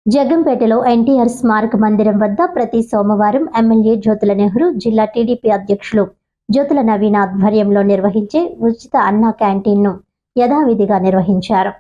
జగ్గంపేటలో ఎన్టీఆర్ స్మారక మందిరం వద్ద ప్రతి సోమవారం ఎమ్మెల్యే జ్యోతుల నెహ్రూ, జిల్లా టీడీపీ అధ్యక్షులు జ్యోతుల నవీన్ ఆధ్వర్యంలో నిర్వహించే ఉచిత అన్న క్యాంటీన్ను యథావిధిగా నిర్వహించారు.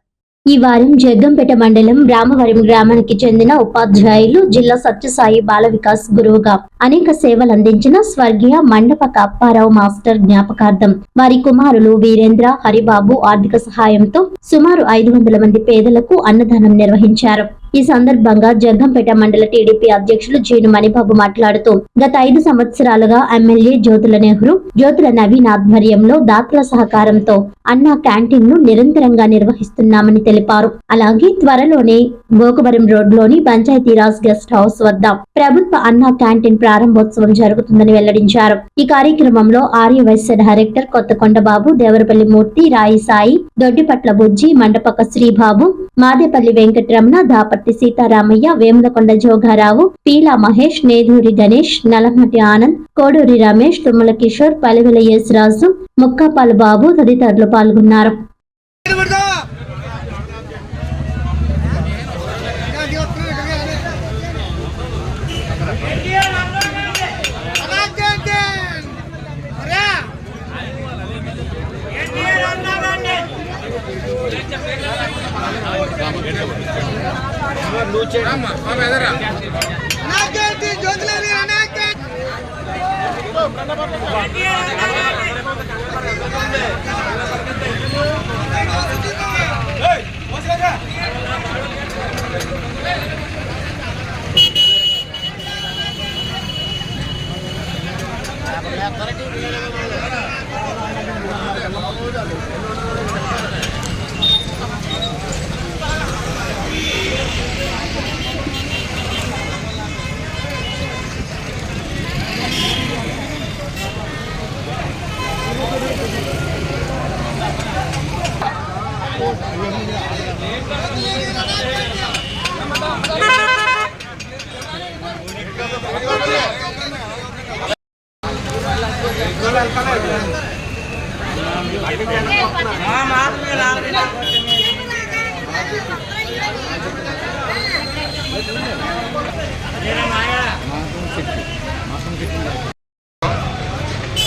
ఈ వారం జగ్గంపేట మండలం రామవరం గ్రామానికి చెందిన ఉపాధ్యాయులు జిల్లా సత్యసాయి బాల వికాస్ గురువుగా అనేక సేవలు అందించిన స్వర్గీయ మండపక అప్పారావు మాస్టర్ జ్ఞాపకార్థం వారి కుమారులు వీరేంద్ర, హరిబాబు ఆర్థిక సహాయంతో సుమారు 500 మంది పేదలకు అన్నదానం నిర్వహించారు. ఈ సందర్భంగా జగ్గంపేట మండల టీడీపీ అధ్యక్షులు జీను మణిబాబు మాట్లాడుతూ గత 5 సంవత్సరాలుగా ఎమ్మెల్యే జ్యోతుల నెహ్రూ, జ్యోతుల నవీన్ ఆధ్వర్యంలో దాతల సహకారంతో అన్న క్యాంటీన్ ను నిరంతరంగా నిర్వహిస్తున్నామని తెలిపారు. అలాగే త్వరలోనే గోకవరం రోడ్లోని పంచాయతీరాజ్ గెస్ట్ హౌస్ వద్ద ప్రభుత్వ అన్న క్యాంటీన్ ప్రారంభోత్సవం జరుగుతుందని వెల్లడించారు. ఈ కార్యక్రమంలో ఆర్యవైశ్య డైరెక్టర్ కొత్తకొండబాబు, దేవరపల్లి మూర్తి, రాయి సాయి, దొడ్డిపట్ల బుజ్జి, మండపక శ్రీబాబు, మాదేపల్లి వెంకటరమణ, దాపర్తి సీతారామయ్య, వేములకొండ జోగారావు, పీలా మహేష్, నేదూరి గణేష్, నలమటి ఆనంద్, కోడూరి రమేష్, తుమ్మల కిషోర్, పలివెల యేసరాజు, ముక్కాపాల బాబు తదితరులు పాల్గొన్నారు.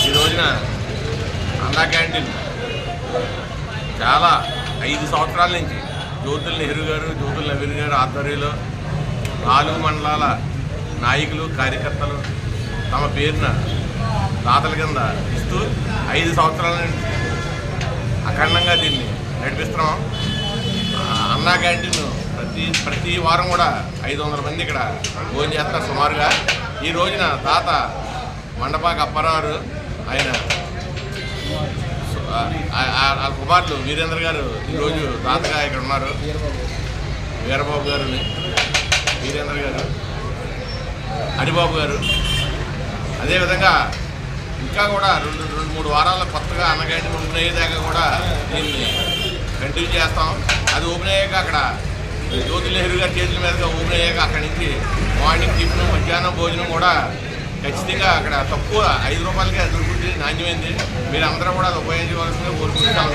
ఈ రోజున అన్నా క్యాంటీన్ చాలా 5 సంవత్సరాల నుంచి జ్యోతుల నెహ్రూ గారు, జ్యోతుల నవీన్ గారు ఆధ్వర్యంలో 4 మండలాల నాయకులు, కార్యకర్తలు తమ పేరున దాతల కింద ఇస్తూ 5 సంవత్సరాల నుంచి అఖండంగా దీన్ని నడిపిస్తున్నాం. అన్నా క్యాంటీన్ ప్రతి వారం కూడా 500 మంది ఇక్కడ భోజనం చేస్తారు సుమారుగా. ఈ రోజున తాత మండపాక అప్పారావు ఆయన కుమారులు వీరేంద్ర గారు ఈరోజు తాతగా ఇక్కడ ఉన్నారు. వీరబాబు గారు, వీరేంద్ర గారు, హరిబాబు గారు. అదేవిధంగా ఇంకా కూడా 2-3 వారాల కొత్తగా అన్న క్యాంటీన్ ఓపెన్ అయ్యేదాకా కూడా దీన్ని కంటిన్యూ చేస్తాం. అది ఓపెన్ అయ్యాక అక్కడ జ్యోతుల నెహ్రూ గారి చేతుల మీదుగా ఓపెన్ అయ్యాక అక్కడి నుంచి మార్నింగ్ టిఫిన్, మధ్యాహ్నం భోజనం కూడా ఖచ్చితంగా అక్కడ తక్కువ 5 రూపాయలకే దొరుకుతుంది, నాణ్యమైంది. మీరందరూ కూడా అది ఉపయోగించవలసిందిగా కోరుకుంటున్నాం.